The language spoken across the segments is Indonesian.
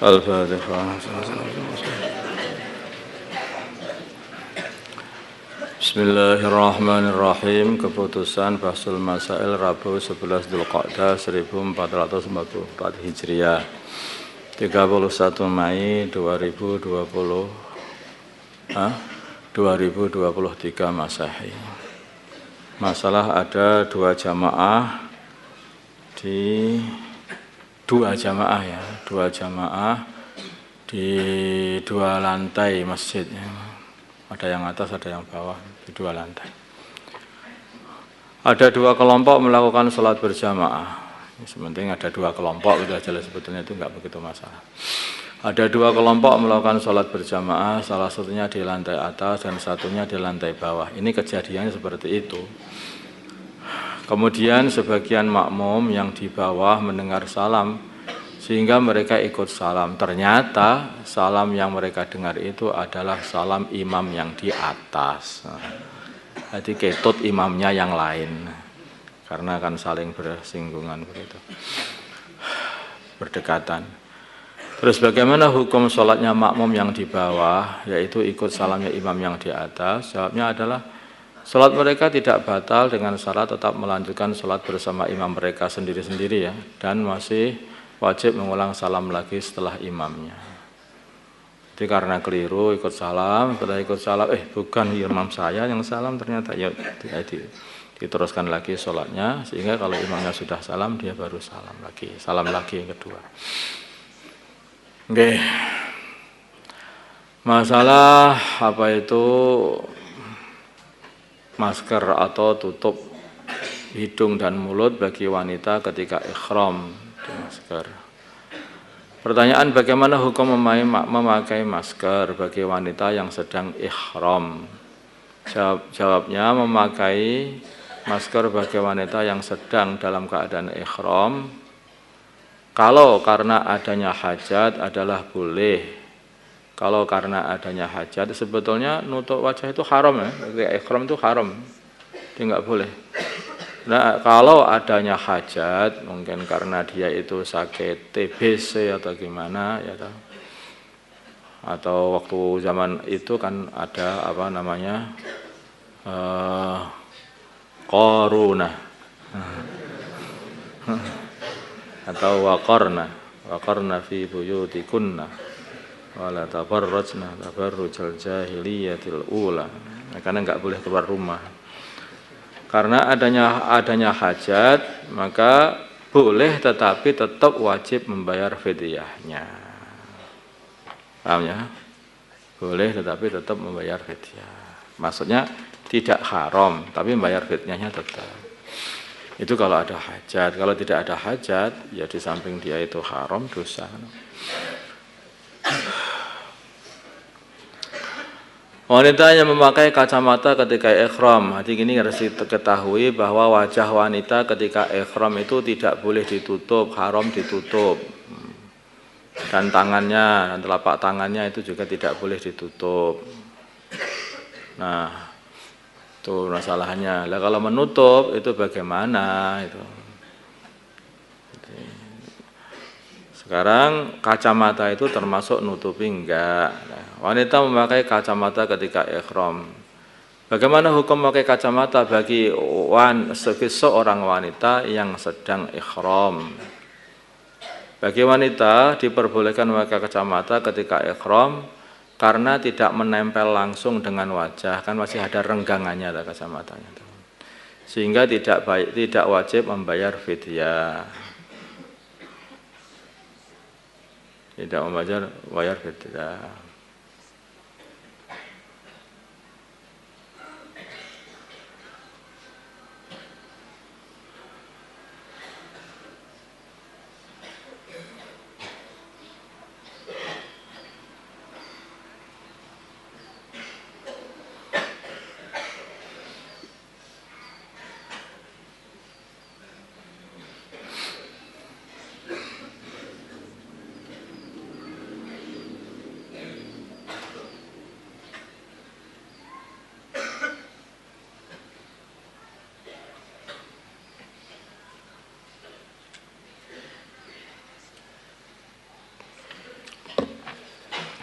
Al-Fatihah. Bismillahirrahmanirrahim. Keputusan Bahsul Masail Rabu 11 Dzulqa'dah 1444 Hijriah 31 Mei 2023 Masehi. Masalah ada dua jamaah di dua lantai masjid. Ada yang atas, ada yang bawah, di dua lantai. Ada dua kelompok melakukan sholat berjamaah. Sementing ada dua kelompok, itu aja sebetulnya itu enggak begitu masalah. Ada dua kelompok melakukan sholat berjamaah, salah satunya di lantai atas dan satunya di lantai bawah. Ini kejadiannya seperti itu. Kemudian sebagian makmum yang di bawah mendengar salam, sehingga mereka ikut salam. Ternyata salam yang mereka dengar itu adalah salam imam yang di atas. Jadi ketut imamnya yang lain. Karena akan saling bersinggungan begitu. Berdekatan. Terus bagaimana hukum sholatnya makmum yang di bawah, yaitu ikut salamnya imam yang di atas? Jawabnya adalah sholat mereka tidak batal dengan syarat tetap melanjutkan sholat bersama imam mereka sendiri-sendiri ya, dan masih wajib mengulang salam lagi setelah imamnya. Jadi karena keliru ikut salam, setelah ikut salam, bukan imam saya yang salam, ternyata ya diteruskan lagi sholatnya, sehingga kalau imamnya sudah salam, dia baru salam lagi yang kedua. Oke. Masalah apa itu masker atau tutup hidung dan mulut bagi wanita ketika ihram. Masker. Pertanyaan, bagaimana hukum memakai masker bagi wanita yang sedang ihram? Jawabnya, memakai masker bagi wanita yang sedang dalam keadaan ihram, kalau karena adanya hajat adalah boleh. Kalau karena adanya hajat, sebetulnya nutup wajah itu haram ya, ihram itu haram, dia nggak boleh. Nah, kalau adanya hajat, mungkin karena dia itu sakit TBC atau gimana, ya, atau waktu zaman itu kan ada apa namanya corona, atau waqarna fi buyutikunna wala tabarrajna tabarrujal jahiliyatil ula, karena nggak boleh keluar rumah. Karena adanya hajat, maka boleh tetapi tetap wajib membayar fidyahnya. Paham ya? Boleh tetapi tetap membayar fidyah. Maksudnya tidak haram, tapi membayar fidyahnya tetap. Itu kalau ada hajat. Kalau tidak ada hajat, ya di samping dia itu haram, dosa. Wanita yang memakai kacamata ketika ihram, hati ini harus diketahui bahwa wajah wanita ketika ihram itu tidak boleh ditutup, haram ditutup. Dan tangannya, dan telapak tangannya itu juga tidak boleh ditutup. Nah, itu masalahnya. Lah kalau menutup itu bagaimana itu? Sekarang kacamata itu termasuk nutupi enggak? Nah, wanita memakai kacamata ketika ihram. Bagaimana hukum memakai kacamata bagi seorang wanita yang sedang ihram? Bagi wanita diperbolehkan memakai kacamata ketika ihram karena tidak menempel langsung dengan wajah, kan masih ada renggangannya kacamatanya. Sehingga tidak wajib membayar fidyah. Tidak membayar fidyah.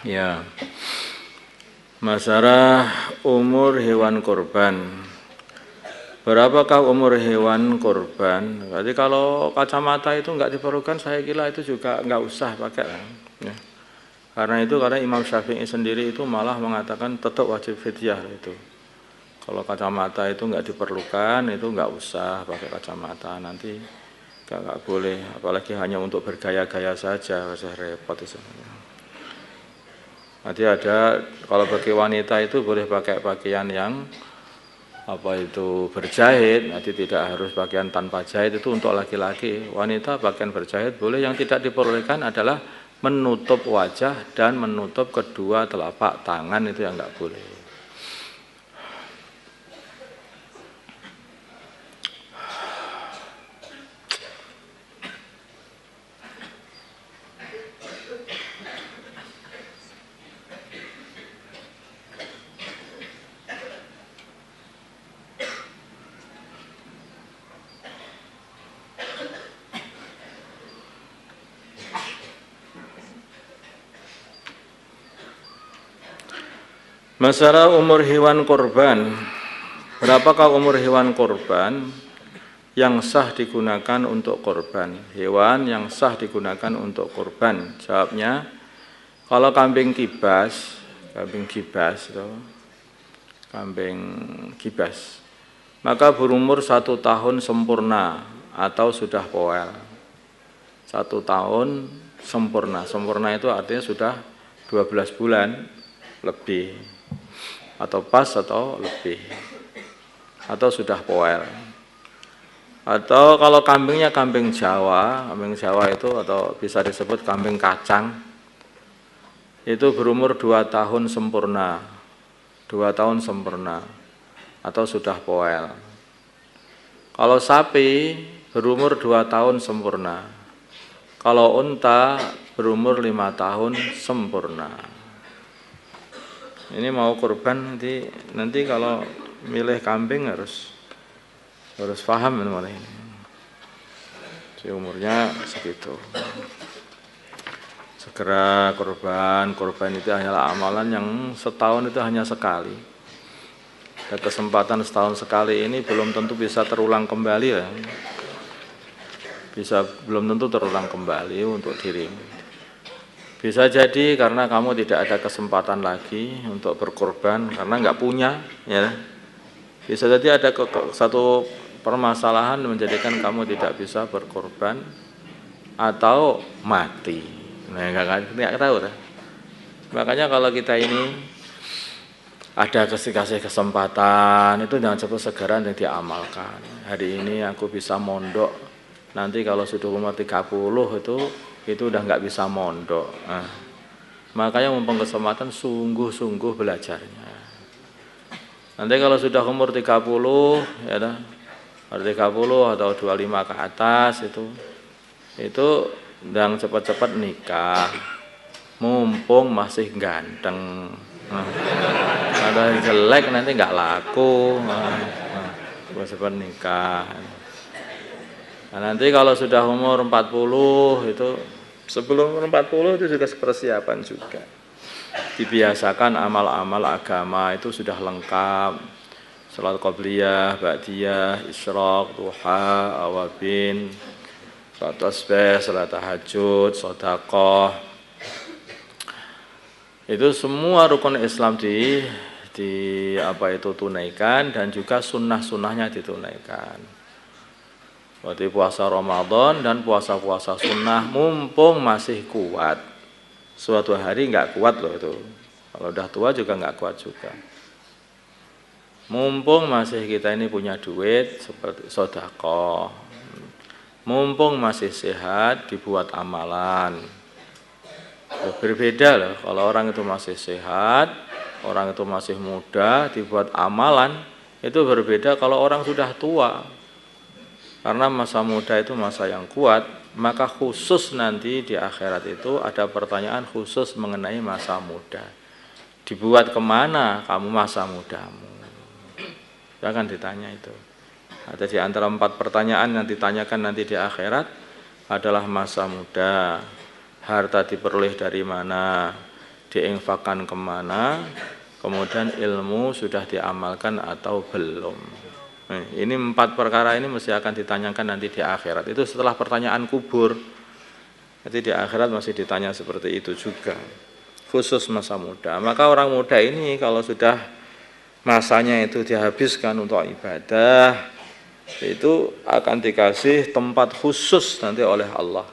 Ya, masalah umur hewan kurban. Berapakah umur hewan kurban? Jadi kalau kacamata itu enggak diperlukan, saya kira itu juga enggak usah pakai. Ya. Karena Imam Syafi'i sendiri itu malah mengatakan tetap wajib fidyah itu. Kalau kacamata itu enggak diperlukan, itu enggak usah pakai kacamata, nanti enggak boleh, apalagi hanya untuk bergaya-gaya saja, saya repot itu. Nanti ada, kalau bagi wanita itu boleh pakai pakaian yang berjahit, nanti tidak harus pakaian tanpa jahit, itu untuk laki-laki. Wanita pakaian berjahit boleh, yang tidak diperbolehkan adalah menutup wajah dan menutup kedua telapak tangan, itu yang enggak boleh. Masalah umur hewan kurban. Berapakah umur hewan kurban yang sah digunakan untuk kurban? Hewan yang sah digunakan untuk kurban. Jawabnya, kalau kambing kibas, maka berumur 1 tahun sempurna atau sudah poel. 1 tahun sempurna. Sempurna itu artinya sudah 12 bulan lebih, atau pas atau lebih, atau sudah poel. Atau kalau kambingnya kambing Jawa itu atau bisa disebut kambing kacang, itu berumur 2 tahun sempurna, 2 tahun sempurna, atau sudah poel. Kalau sapi berumur 2 tahun sempurna, kalau unta berumur 5 tahun sempurna. Ini mau kurban, nanti kalau milih kambing harus paham ini. Umurnya segitu. Segera kurban itu hanyalah amalan yang setahun itu hanya sekali. Dan kesempatan setahun sekali ini belum tentu bisa terulang kembali ya. Belum tentu terulang kembali untuk dirimu. Bisa jadi karena kamu tidak ada kesempatan lagi untuk berkorban karena nggak punya, ya. Bisa jadi ada satu permasalahan menjadikan kamu tidak bisa berkorban atau mati. Nah, nggak tahu kan? Makanya kalau kita ini ada kasih kesempatan, itu jangan cepat segera dan diamalkan. Hari ini aku bisa mondok, nanti kalau sudah umur 30 itu udah nggak bisa mondok. Nah, makanya mumpung kesempatan sungguh-sungguh belajarnya. Nanti kalau sudah umur 30 ya dah, 30 atau 25 ke atas itu sedang cepat-cepat nikah. Mumpung masih ganteng. Nah, ada jelek nanti nggak laku. Cepat-cepat nikah. Nah, nanti kalau sudah umur 40 itu, sebelum umur 40 itu sudah persiapan juga. Dibiasakan amal-amal agama itu sudah lengkap. Salat qabliyah, ba'diyah, isyraq, duha, awabin, salat tasbih, salat tahajud, sedekah. Itu semua rukun Islam tunaikan, dan juga sunnah-sunnahnya ditunaikan. Berarti puasa Ramadan dan puasa-puasa sunnah mumpung masih kuat. Suatu hari nggak kuat loh itu. Kalau udah tua juga nggak kuat juga. Mumpung masih kita ini punya duit seperti sedekah. Mumpung masih sehat dibuat amalan. Berbeda loh kalau orang itu masih sehat, orang itu masih muda dibuat amalan, itu berbeda kalau orang sudah tua. Karena masa muda itu masa yang kuat, maka khusus nanti di akhirat itu ada pertanyaan khusus mengenai masa muda. Dibuat kemana kamu masa mudamu? Akan ditanya itu. Ada di antara 4 pertanyaan yang ditanyakan nanti di akhirat adalah masa muda, harta diperoleh dari mana, diinfakkan kemana, kemudian ilmu sudah diamalkan atau belum. Ini 4 perkara ini mesti akan ditanyakan nanti di akhirat. Itu setelah pertanyaan kubur. Nanti di akhirat masih ditanya seperti itu juga. Khusus masa muda. Maka orang muda ini kalau sudah masanya itu dihabiskan untuk ibadah, itu akan dikasih tempat khusus nanti oleh Allah.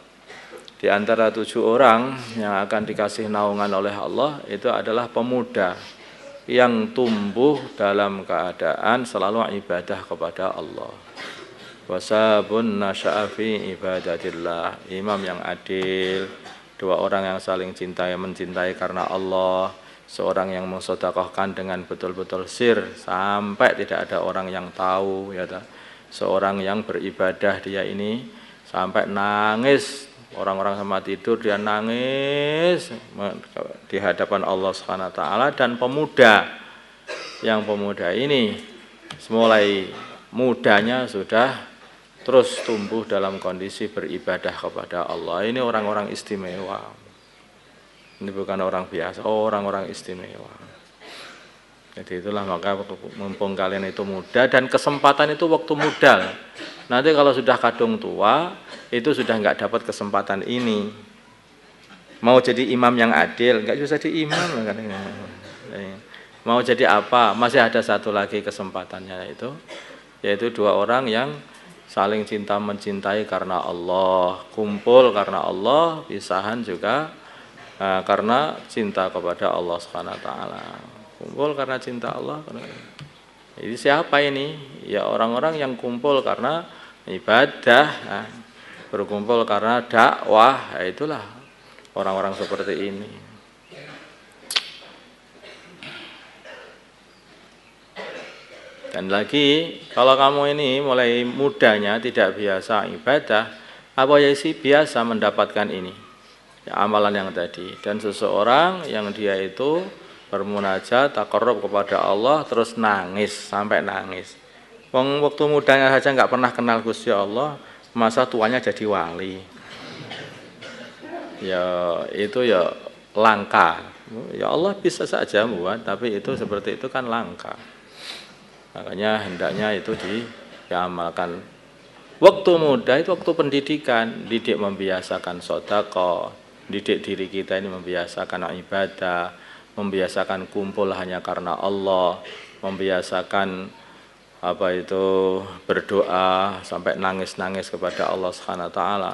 Di antara 7 orang yang akan dikasih naungan oleh Allah itu adalah pemuda yang tumbuh dalam keadaan selalu ibadah kepada Allah. Wasabun nasya'a fi ibadatillah, imam yang adil, 2 orang yang saling mencintai karena Allah, seorang yang mensedekahkan dengan betul-betul sir sampai tidak ada orang yang tahu, ya ta? Seorang yang beribadah dia ini sampai nangis, orang-orang sama tidur dia nangis di hadapan Allah Subhanahu wa taala. Dan pemuda ini mulai mudanya sudah terus tumbuh dalam kondisi beribadah kepada Allah. Ini orang-orang istimewa. Ini bukan orang biasa, orang-orang istimewa. Jadi itulah, maka mumpung kalian itu muda dan kesempatan itu waktu muda. Nanti kalau sudah kadung tua itu sudah enggak dapat kesempatan ini. Mau jadi imam yang adil, enggak bisa jadi imam katanya. Mau jadi apa? Masih ada satu lagi kesempatannya itu, yaitu 2 orang yang saling cinta mencintai karena Allah, kumpul karena Allah, pisahan juga karena cinta kepada Allah Subhanahu wa taala. Kumpul karena cinta Allah. Jadi siapa ini? Ya orang-orang yang kumpul karena ibadah, berkumpul karena dakwah, itulah orang-orang seperti ini. Dan lagi, kalau kamu ini mulai mudanya tidak biasa ibadah, apa ya sih biasa mendapatkan ini? Ya, amalan yang tadi. Dan seseorang yang dia itu bermunajat, taqarrub kepada Allah, terus nangis, sampai nangis. Waktu mudanya saja nggak pernah kenal Gusti Allah, masa tuanya jadi wali. Ya itu ya langka. Ya Allah bisa saja buat, tapi itu seperti itu kan langka. Makanya hendaknya itu diamalkan. Waktu muda itu waktu pendidikan, didik membiasakan sedekah, didik diri kita ini membiasakan ibadah, membiasakan kumpul hanya karena Allah, membiasakan berdoa sampai nangis-nangis kepada Allah Subhanahu wa taala.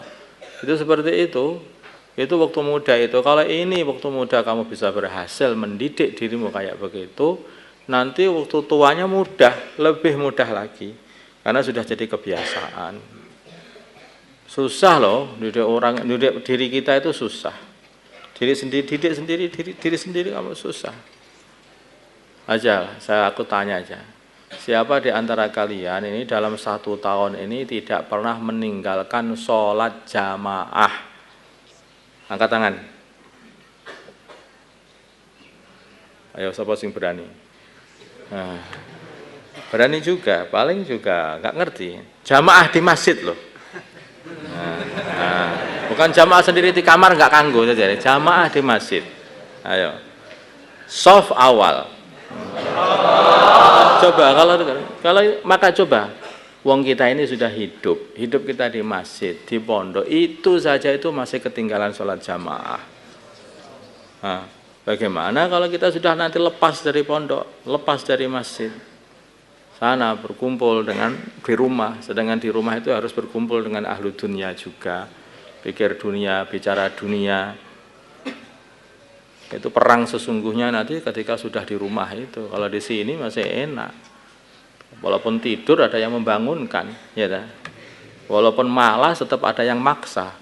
Itu seperti itu. Itu waktu muda itu. Kalau ini waktu muda kamu bisa berhasil mendidik dirimu kayak begitu, nanti waktu tuanya mudah, lebih mudah lagi. Karena sudah jadi kebiasaan. Susah loh, didik diri kita itu susah. Diri sendiri kamu susah. Aku tanya aja. Siapa di antara kalian ini dalam 1 tahun ini tidak pernah meninggalkan sholat jamaah? Angkat tangan. Ayo, siapa sing berani? Berani juga, paling juga nggak ngerti. Jamaah di masjid loh. Bukan jamaah sendiri di kamar nggak kanggo saja. Jamaah di masjid. Ayo. Sof awal. Coba maka coba. Wong kita ini sudah hidup kita di masjid, di pondok, itu saja itu masih ketinggalan sholat jamaah. Bagaimana kalau kita sudah nanti lepas dari pondok, lepas dari masjid, sana berkumpul di rumah, sedangkan di rumah itu harus berkumpul dengan ahlu dunia juga, pikir dunia, bicara dunia. Itu perang sesungguhnya nanti ketika sudah di rumah itu. Kalau di sini masih enak. Walaupun tidur ada yang membangunkan, ya dah. Walaupun malas tetap ada yang maksa.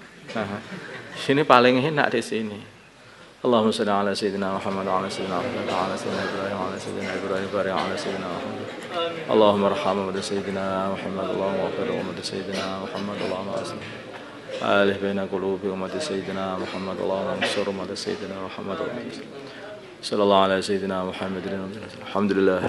Sini paling enak di sini. Allahumma shalli ala sayyidina Muhammad wa ala sayyidina Muhammad wa ala sayyidina Ibrahim wa ala sayyidina Ibrahim wa ala sayyidina Muhammad. Allahumma arham wa sayyidina Muhammad, Allahumma ighfir wa sayyidina Muhammad, Allahumma asli. Alih baina qulubi ummati sayyidina Muhammad, Allahumma ansur ummati sayyidina Muhammad. Sallallahu alaihi sayyidina Muhammadin. Alhamdulillah.